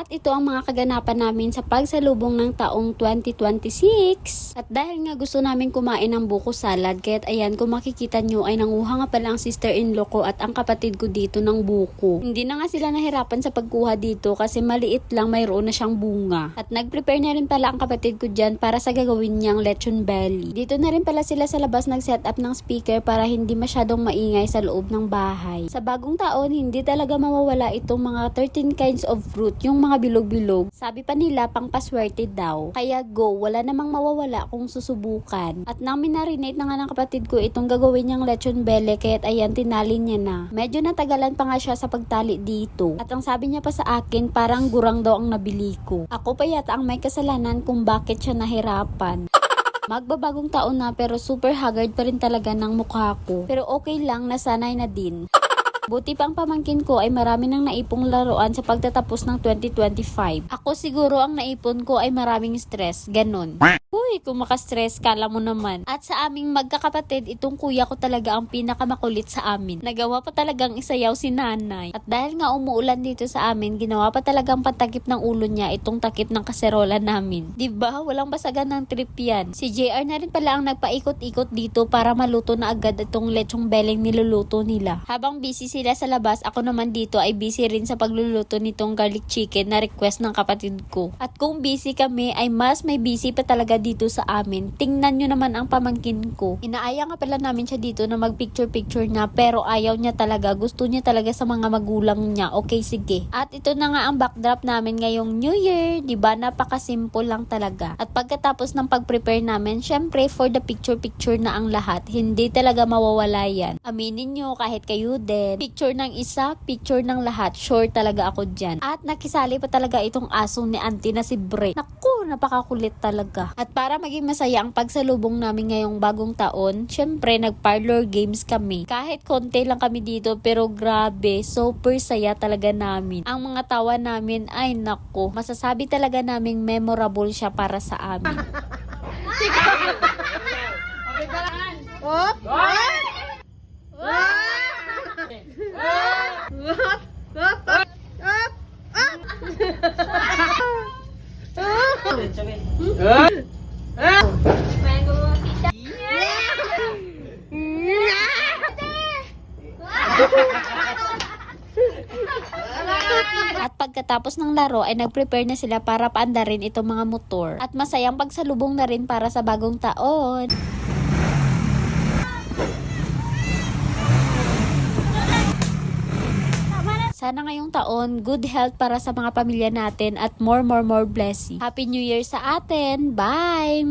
At ito ang mga kaganapan namin sa pagsalubong ng taong 2026. At dahil nga gusto namin kumain ng buko salad, kaya't ayan, kung makikita nyo ay nanguha nga pala ang sister-in-law ko at ang kapatid ko dito ng buko. Hindi na nga sila nahirapan sa pagkuha dito kasi maliit lang, mayroon na siyang bunga. At nag-prepare na rin pala ang kapatid ko dyan para sa gagawin niyang lechon belly. Dito na rin pala sila sa labas nag-set up ng speaker para hindi masyadong maingay sa loob ng bahay. Sa bagong taon, hindi talaga mawawala itong mga 13 kinds of fruit, yung mga bilog-bilog. Sabi pa nila, pang paswerte daw. Kaya go, wala namang mawawala kung susubukan. At nang minarinate na nga ng kapatid ko itong gagawin niyang lechon belly, kaya't ayan, tinali niya na. Medyo natagalan pa nga siya sa pagtali dito. At ang sabi niya pa sa akin, parang gurang daw ang nabili ko. Ako pa yata ang may kasalanan kung bakit siya nahirapan. Magbabagong taon na pero super haggard pa rin talaga ng mukha ko. Pero okay lang, nasanay na din. Buti pa ang pamangkin ko ay marami nang naipong laruan sa pagtatapos ng 2025. Ako siguro ang naipon ko ay maraming stress, ganun. Uy, kung maka-stress, kala mo naman. At sa aming magkakapatid, itong kuya ko talaga ang pinakamakulit sa amin. Nagawa pa talagang isayaw si nanay. At dahil nga umuulan dito sa amin, ginawa pa talagang patakip ng ulo niya itong takip ng kaserola namin. Diba? Walang basagan ng trip yan. Si JR na rin pala ang nagpaikot-ikot dito para maluto na agad itong lechong beleng niluluto nila. Habang busy sila sa labas, ako naman dito ay busy rin sa pagluluto nitong garlic chicken na request ng kapatid ko. At kung busy kami, ay mas may busy pa talaga dito sa amin. Tingnan nyo naman ang pamangkin ko. Inaaya nga pala namin siya dito na mag-picture-picture na, pero ayaw niya talaga. Gusto niya talaga sa mga magulang niya. Okay, sige. At ito na nga ang backdrop namin ngayong New Year. Diba? Napaka-simple lang talaga. At pagkatapos ng pag-prepare namin, syempre for the picture-picture na ang lahat. Hindi talaga mawawala yan. Aminin nyo, kahit kayo din. Picture ng isa, picture ng lahat. Sure talaga ako dyan. At nakisali pa talaga itong aso ni auntie na si Bre. Naku, napakakulit talaga. At para maging masaya ang pagsalubong namin ngayong bagong taon, syempre nag-parlor games kami. Kahit konti lang kami dito, pero grabe, super saya talaga namin. Ang mga tawa namin, ay naku, masasabi talaga naming memorable siya para sa amin. At pagkatapos ng laro ay nag-prepare na sila para paandarin itong mga motor. At masayang pagsalubong na rin para sa bagong taon. Sana ngayong taon, good health para sa mga pamilya natin at more blessing. Happy New Year sa atin. Bye!